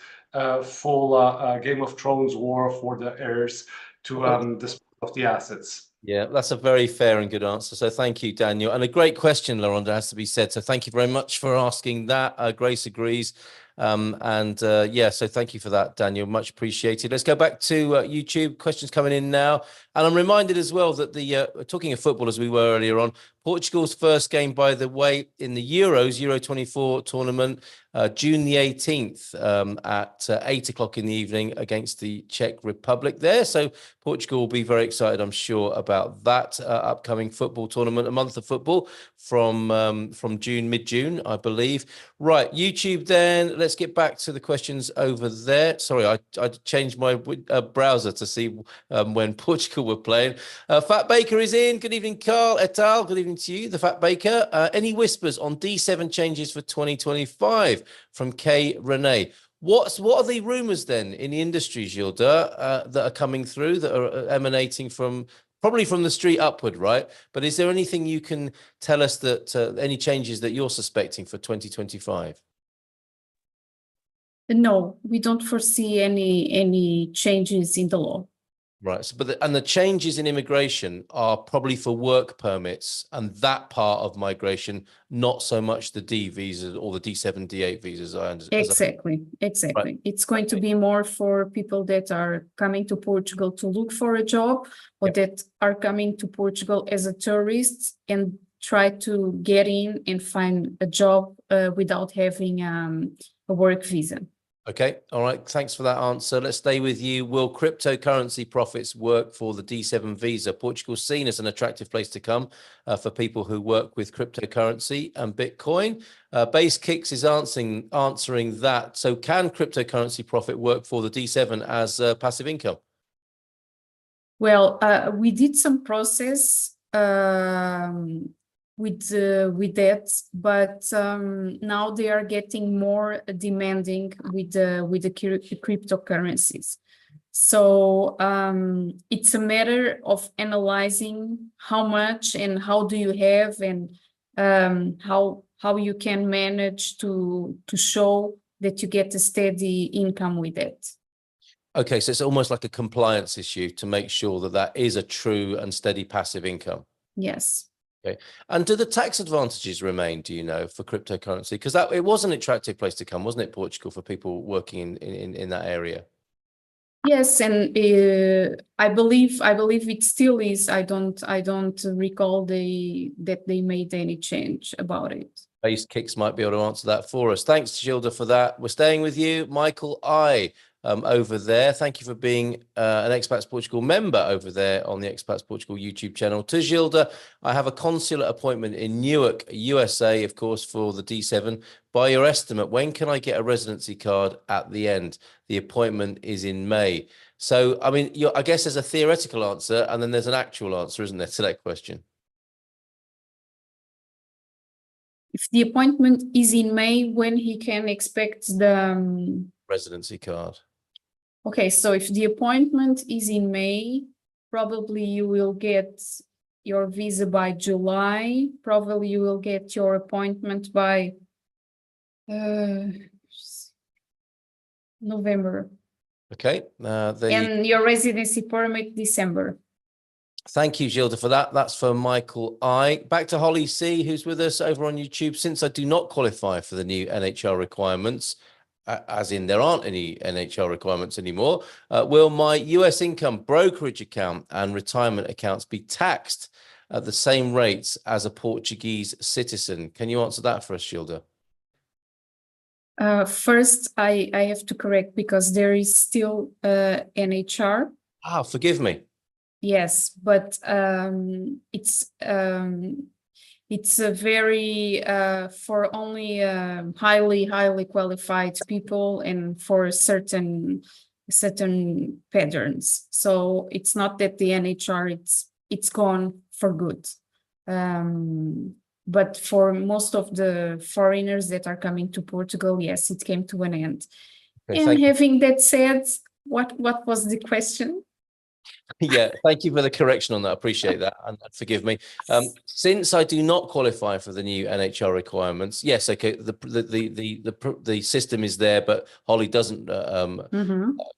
full Game of Thrones war for the heirs to dispose of the assets. Yeah, that's a very fair and good answer. So thank you, Daniel. And a great question, Laronda, has to be said. So thank you very much for asking that. Grace agrees. Yeah, so thank you for that, Daniel. Much appreciated. Let's go back to YouTube. Questions coming in now. And I'm reminded as well that talking of football, as we were earlier on, Portugal's first game, by the way, in the Euros, Euro 24 tournament, June the 18th at 8 o'clock in the evening against the Czech Republic there. So Portugal will be very excited, I'm sure, about that upcoming football tournament, a month of football from June, mid-June, I believe. Right, YouTube then. Let's get back to the questions over there. Sorry, I changed my browser to see when Portugal were playing. Fat Baker is in. Good evening, Carl et al. Good evening to you, the Fat Baker. Any whispers on D7 changes for 2025 from K Renee? What are the rumours then in the industry, Gilda, that are coming through, that are emanating from probably from the street upward, right? But is there anything you can tell us that any changes that you're suspecting for 2025? No, we don't foresee any changes in the law. Right. So, but the changes in immigration are probably for work permits and that part of migration, not so much the D visas or the D7, D8 visas. I understand. Exactly. Right. It's going to be more for people that are coming to Portugal to look for a job, or that are coming to Portugal as a tourist and try to get in and find a job without having a work visa. Okay, all right. Thanks for that answer. Let's stay with you. Will cryptocurrency profits work for the D7 visa? Portugal's seen as an attractive place to come for people who work with cryptocurrency and Bitcoin. Base Kicks is answering that. So can cryptocurrency profit work for the D7 as passive income? Well, we did some process with that, but now they are getting more demanding with the cryptocurrencies. So it's a matter of analyzing how much and how do you have, and how you can manage to show that you get a steady income with it. Okay, so it's almost like a compliance issue to make sure that that is a true and steady passive income. Yes. Okay, and do the tax advantages remain, do you know, for cryptocurrency? Because that it was an attractive place to come, wasn't it, Portugal, for people working in that area? Yes, and I believe it still is. I don't recall that they made any change about it. Base Kicks might be able to answer that for us. Thanks, Gilda, for that. We're staying with you, Michael I. Over there. Thank you for being an Expats Portugal member over there on the Expats Portugal YouTube channel. To Gilda, I have a consular appointment in Newark, USA, of course, for the D7. By your estimate, when can I get a residency card at the end? The appointment is in May. So, I mean, I guess there's a theoretical answer and then there's an actual answer, isn't there, to that question? If the appointment is in May, when he can expect the residency card? Okay, so if the appointment is in May, probably you will get your visa by July. Probably you will get your appointment by November. Okay. And your residency permit December. Thank you, Gilda, for that. That's for Michael I. Back to Holly C, who's with us over on YouTube. Since I do not qualify for the new NHR requirements, as in there aren't any NHR requirements anymore, will my US income brokerage account and retirement accounts be taxed at the same rates as a Portuguese citizen? Can you answer that for us, Gilda? First, I have to correct, because there is still NHR. Ah, forgive me. Yes, but it's a very for only highly qualified people and for certain patterns. So it's not that the NHR it's gone for good. But for most of the foreigners that are coming to Portugal, yes, it came to an end. Okay, and having that said, what was the question? Yeah, thank you for the correction on that. I appreciate that, and forgive me. Since I do not qualify for the new NHR requirements, yes, okay, the system is there, but Holly doesn't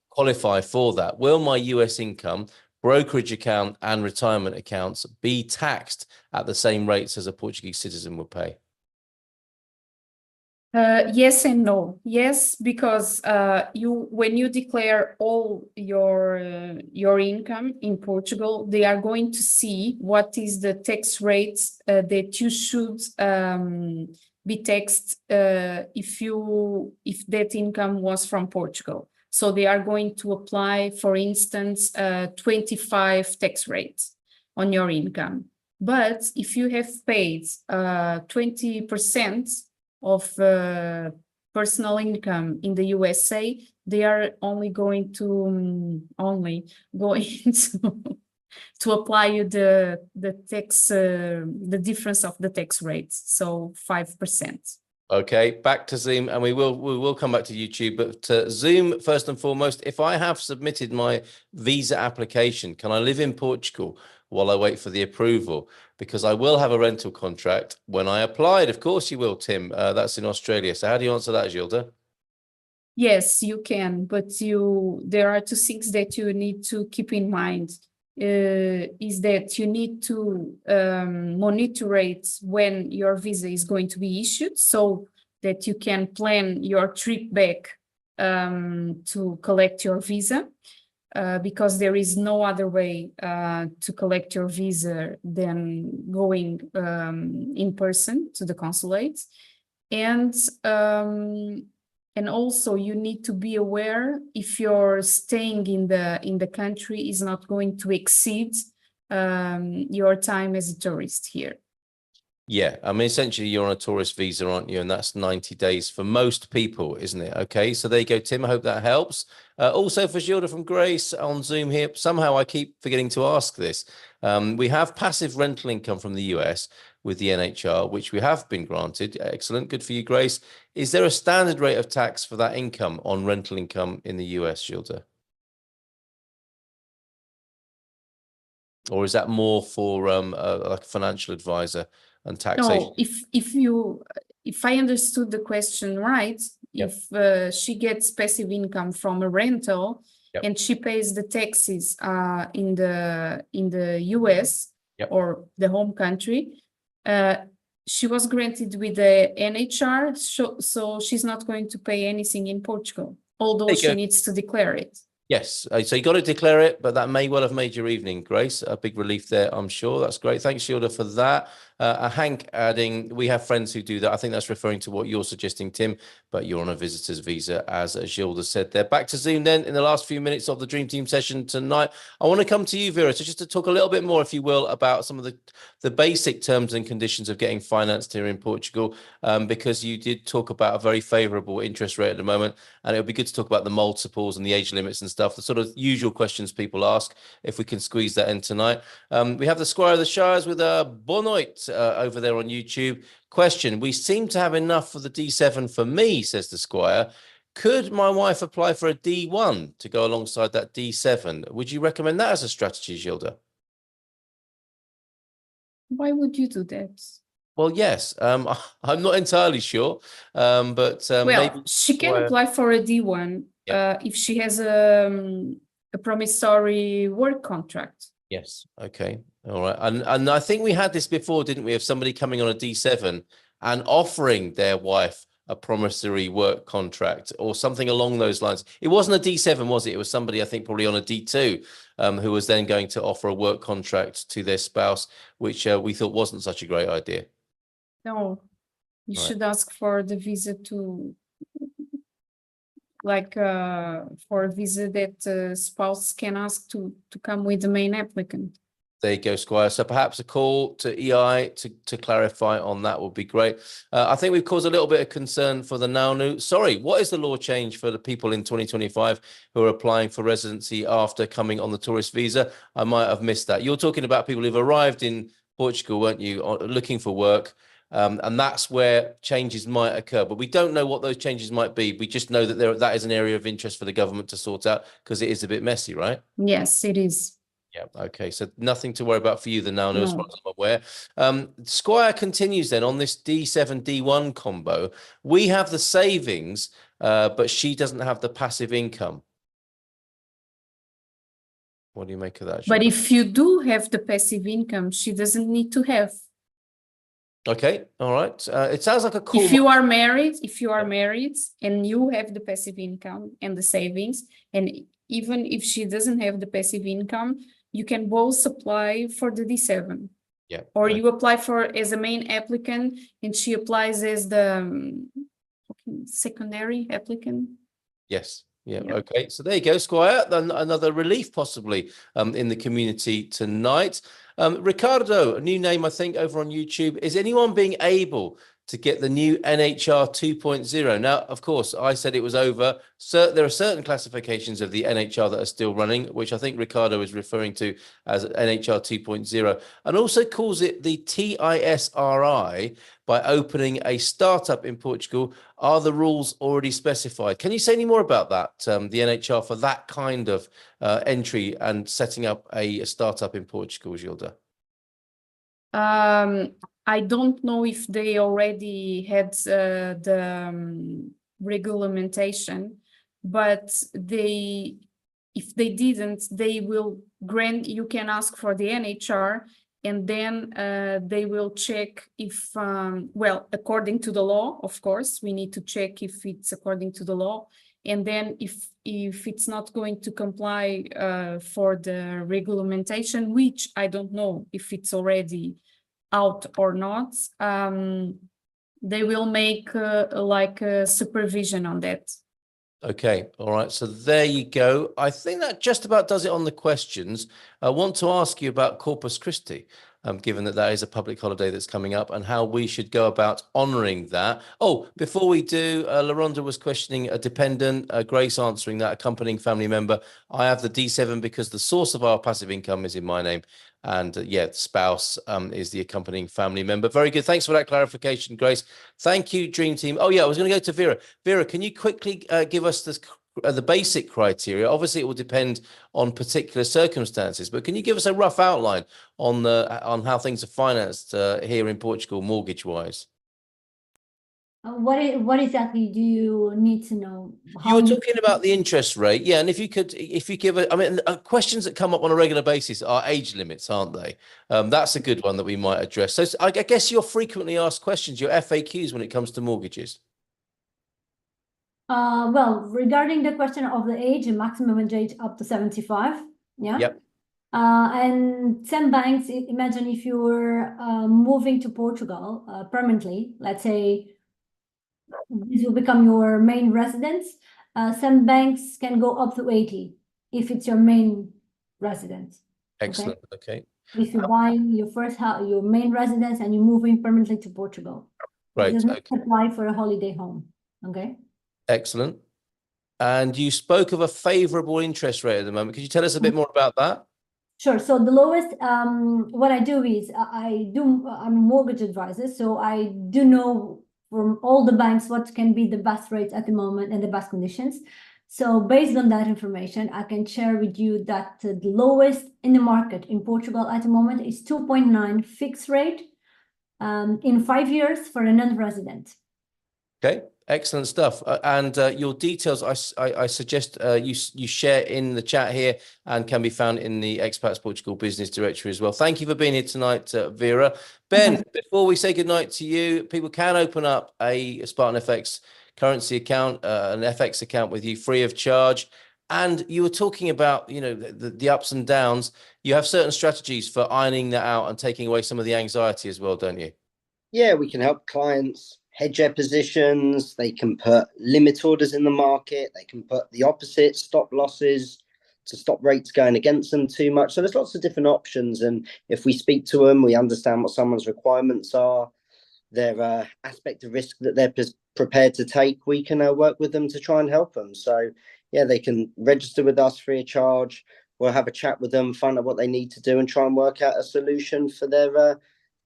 qualify for that. Will my US income, brokerage account, and retirement accounts be taxed at the same rates as a Portuguese citizen would pay? Yes and no. Yes, because when you declare all your income in Portugal, they are going to see what is the tax rate that you should be taxed if that income was from Portugal. So they are going to apply, for instance, 25 tax rates on your income. But if you have paid 20% of personal income in the USA, they are only going to to apply you the tax the difference of the tax rates, so 5%. Okay, back to Zoom, and we will come back to YouTube, but Zoom first and foremost. If I have submitted my visa application, can I live in Portugal while I wait for the approval? Because I will have a rental contract when I applied. Of course you will, Tim. That's in Australia. So how do you answer that, Gilda? Yes, you can, but there are two things that you need to keep in mind. Is that you need to monitor it when your visa is going to be issued, so that you can plan your trip back to collect your visa. Because there is no other way to collect your visa than going in person to the consulate. And And also you need to be aware if you're staying in the country is not going to exceed your time as a tourist here. Yeah, I mean, essentially you're on a tourist visa, aren't you? And that's 90 days for most people, isn't it? Okay, so there you go, Tim. I hope that helps. Also for Gilda from Grace on Zoom here. Somehow I keep forgetting to ask this. We have passive rental income from the US with the NHR, which we have been granted. Excellent. Good for you, Grace. Is there a standard rate of tax for that income on rental income in the US, Gilda? Or is that more for like a financial advisor and taxation? No, if I understood the question right, Yep. if she gets passive income from a rental Yep. and she pays the taxes in the US Yep. or the home country, she was granted with the NHR, so she's not going to pay anything in Portugal, although she needs to declare it. Yes, so you got to declare it, but that may well have made your evening, Grace. A big relief there, I'm sure. That's great. Thanks, Gilda, for that. Hank adding, we have friends who do that. I think that's referring to what you're suggesting, Tim, but you're on a visitor's visa, as Gilda said there. Back to Zoom then in the last few minutes of the Dream Team session tonight. I want to come to you, Vera, so just to talk a little bit more, if you will, about some of the basic terms and conditions of getting financed here in Portugal, because you did talk about a very favourable interest rate at the moment, and it would be good to talk about the multiples and the age limits and stuff, the sort of usual questions people ask, if we can squeeze that in tonight. We have the Squire of the Shires with a Bonoit over there on YouTube. Question, we seem to have enough for the D7 for me, says the Squire. Could my wife apply for a D1 to go alongside that D7? Would you recommend that as a strategy, Gilda? Why would you do that? Well, yes, I'm not entirely sure, but well, maybe she can apply for a D1 if she has a promissory work contract. Yes. Okay. All right. And I think we had this before, didn't we? Of somebody coming on a D7 and offering their wife a promissory work contract or something along those lines. It wasn't a D7, was it? It was somebody, I think, probably on a D2 who was then going to offer a work contract to their spouse, which we thought wasn't such a great idea. No, you Right. should ask for the visa to, like, for a visa that spouse can ask to come with the main applicant. There you go, Squire. So perhaps a call to EI to clarify on that would be great. I think we've caused a little bit of concern for the Naunu. Sorry, what is the law change for the people in 2025 who are applying for residency after coming on the tourist visa? I might have missed that. You're talking about people who've arrived in Portugal, weren't you, looking for work? And that's where changes might occur. But we don't know what those changes might be. We just know that that is an area of interest for the government to sort out because it is a bit messy, right? Yes, it is. Yeah. Okay. So nothing to worry about for you then now, No. as far as I'm aware. Squire continues then on this D7, D1 combo. We have the savings, but she doesn't have the passive income. What do you make of that? But Gilda? if you do have the passive income, she doesn't need to have. Okay. All right. It sounds like a cool. If you are married and you have the passive income and the savings, and even if she doesn't have the passive income, you can both apply for the D7. Yeah. Or you apply for as a main applicant and she applies as the secondary applicant. Yes. Yeah. Yeah. Okay. So there you go, Squire. Then another relief possibly in the community tonight. Ricardo, a new name, I think, over on YouTube. Is anyone being able to get the new NHR 2.0? Now, of course, I said it was over. So there are certain classifications of the NHR that are still running, which I think Ricardo is referring to as NHR 2.0, and also calls it the TISRI by opening a startup in Portugal. Are the rules already specified? Can you say any more about that, the NHR for that kind of entry and setting up a startup in Portugal, Gilda? I don't know if they already had the regulation, but if they didn't, they will grant, you can ask for the NHR, and then they will check if, well, according to the law, of course, we need to check if it's according to the law. And then if it's not going to comply for the regulation, which I don't know if it's already out or not, They will make like a supervision on that. Okay, all right. So there you go. I think that just about does it on the questions. I want to ask you about Corpus Christi, given that that is a public holiday that's coming up, and how we should go about honouring that. Oh, before we do, LaRonda was questioning a dependent, Grace answering that, accompanying family member. I have the D7 because the source of our passive income is in my name. And yeah, spouse is the accompanying family member. Very good. Thanks for that clarification, Grace. Thank you, Dream Team. Oh, yeah, I was going to go to Vera. Vera, can you quickly give us the basic criteria? Obviously, it will depend on particular circumstances, but can you give us a rough outline on how things are financed here in Portugal, mortgage-wise? What exactly do you need to know? You were talking about the interest rate, yeah. And if you give I mean, questions that come up on a regular basis are age limits, aren't they? That's a good one that we might address. So I guess your frequently asked questions, your FAQs when it comes to mortgages. Well, regarding the question of the age, maximum age up to 75, yeah. Yep. And some banks, imagine if you're moving to Portugal permanently, let's say this will become your main residence. Some banks can go up to 80 if it's your main residence. Excellent. Okay. If you buy your first house, your main residence, and you're moving permanently to Portugal, Right. it does not apply for a holiday home. Okay. Excellent. And you spoke of a favorable interest rate at the moment. Could you tell us a bit more about that? Sure. So the lowest, what I do is I'm a mortgage advisor, so I do know from all the banks what can be the best rates at the moment and the best conditions. So based on that information, I can share with you that the lowest in the market in Portugal at the moment is 2.9 fixed rate in 5 years for a non-resident. Okay, excellent stuff. And your details, I suggest you share in the chat here and can be found in the Expats Portugal business directory as well. Thank you for being here tonight, Vera. Ben, before we say goodnight to you, people can open up a Spartan FX currency account, an FX account with you free of charge. And you were talking about, you know, the ups and downs. You have certain strategies for ironing that out and taking away some of the anxiety as well, don't you? Yeah, we can help clients hedge their positions. They can put limit orders in the market. They can put the opposite, stop losses, to stop rates going against them too much. So there's lots of different options. And if we speak to them, we understand what someone's requirements are, their aspect of risk that they're prepared to take, we can work with them to try and help them. So yeah, they can register with us free of charge. We'll have a chat with them, find out what they need to do, and try and work out a solution for their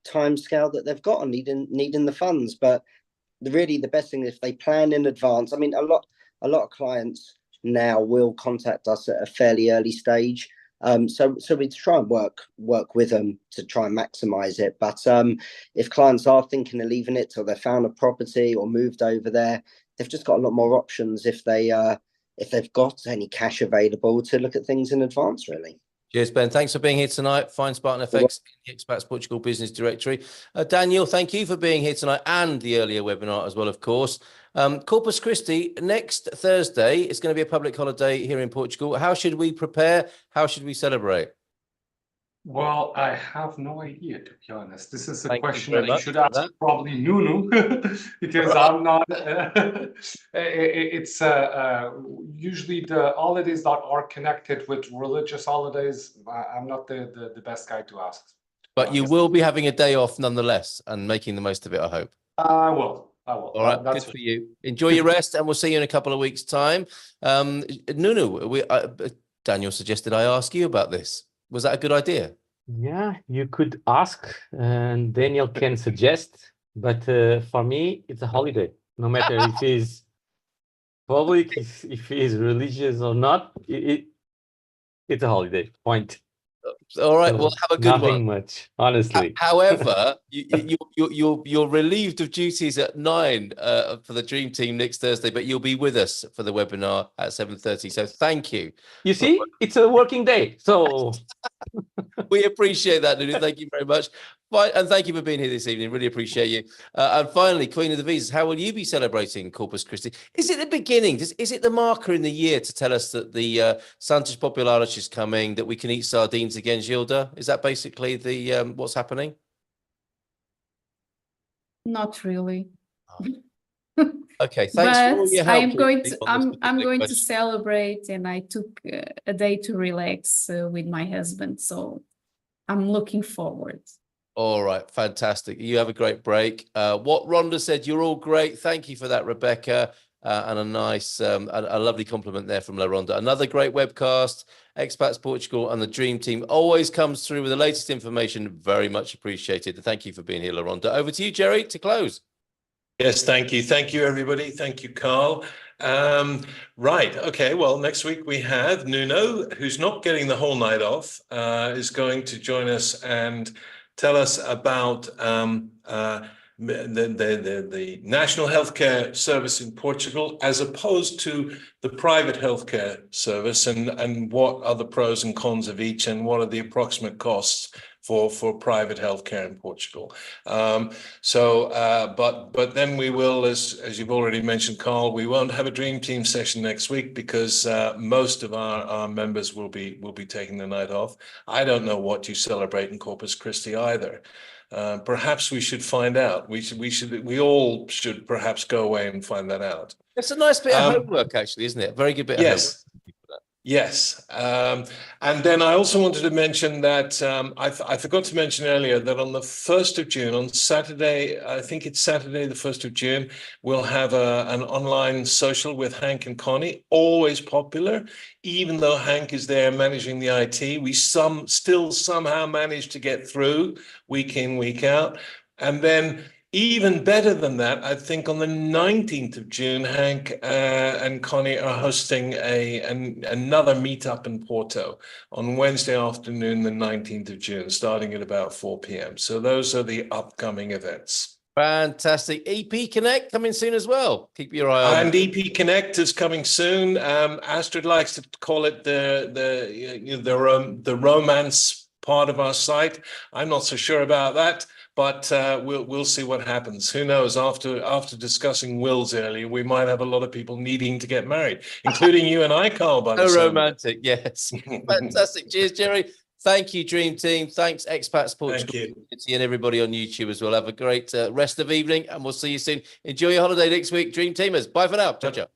time scale that they've got on needing the funds. But really the best thing is if they plan in advance. I mean, a lot of clients now will contact us at a fairly early stage. So we try and work with them to try and maximize it. But if clients are thinking of leaving it till they found a property or moved over there, they've just got a lot more options if they've got any cash available to look at things in advance, really. Cheers, Ben. Thanks for being here tonight. Find Spartan FX in the Expats Portugal business directory. Daniel, thank you for being here tonight and the earlier webinar as well, of course. Corpus Christi, next Thursday, it's going to be a public holiday here in Portugal. How should we prepare? How should we celebrate? Well, I have no idea, to be honest. This is a question you that you should ask probably Nunu, because I'm not. It's usually the holidays that are connected with religious holidays. I'm not the best guy to ask. But you will be having a day off nonetheless and making the most of it, I hope. I will. All right, good for you. Enjoy your rest, and we'll see you in a couple of weeks' time. Nunu, Daniel suggested I ask you about this. Was that a good idea? Yeah, you could ask, and Daniel can suggest. But for me, it's a holiday. No matter if he's public, if he's religious or not, it's a holiday. Point. All right, well, have a good one. Nothing much, honestly. However, you're relieved of duties at 9 for the Dream Team next Thursday, but you'll be with us for the webinar at 7:30. So thank you. You see, it's a working day, so we appreciate that, Nunu. Thank you very much. And thank you for being here this evening. Really appreciate you. And finally, Queen of the Visas, how will you be celebrating Corpus Christi? Is it the beginning? Is it the marker in the year to tell us that the Santos Populares is coming, that we can eat sardines again, Gilda? Is that basically the what's happening? Not really. Okay, thanks for all your help. I'm going Katie, to on this I'm particular going to question. celebrate, and I took a day to relax with my husband, so I'm looking forward. All right, fantastic. You have a great break. What Rhonda said, you're all great. Thank you for that, Rebecca. And a nice, a lovely compliment there from La Rhonda. Another great webcast. Expats Portugal and the Dream Team always comes through with the latest information. Very much appreciated. Thank you for being here, La Rhonda. Over to you, Jerry, to close. Yes, thank you. Thank you, everybody. Thank you, Carl. Right. Okay. Well, next week we have Nuno, who's not getting the whole night off, is going to join us and tell us about the national healthcare service in Portugal, as opposed to the private healthcare service, and what are the pros and cons of each, and what are the approximate costs for private healthcare in Portugal. But then we will, as you've already mentioned, Carl, we won't have a Dream Team session next week because most of our members will be taking the night off. I don't know what you celebrate in Corpus Christi either. Perhaps we should find out. We all should perhaps go away and find that out. It's a nice bit of homework, actually, isn't it? A very good bit of homework. Yes. And then I also wanted to mention that I forgot to mention earlier that on the 1st of June, on Saturday, I think it's Saturday, the 1st of June, we'll have an online social with Hank and Connie, always popular. Even though Hank is there managing the IT, we still somehow manage to get through week in, week out. And then even better than that, I think on the 19th of June, Hank and Connie are hosting another meetup in Porto on Wednesday afternoon, the 19th of June, starting at about 4 p.m. So those are the upcoming events. Fantastic. EP Connect coming soon as well. Keep your eye on. And EP Connect is coming soon. Astrid likes to call it the romance part of our site. I'm not so sure about that. But we'll see what happens. Who knows? After discussing wills earlier, we might have a lot of people needing to get married, including you and I, Carl. By the So romantic, yes. Fantastic. Cheers, Jerry. Thank you, Dream Team. Thanks, Expats Portugal. Thank you. And everybody on YouTube as well. Have a great rest of evening, and we'll see you soon. Enjoy your holiday next week, Dream Teamers. Bye for now. Ciao, ciao.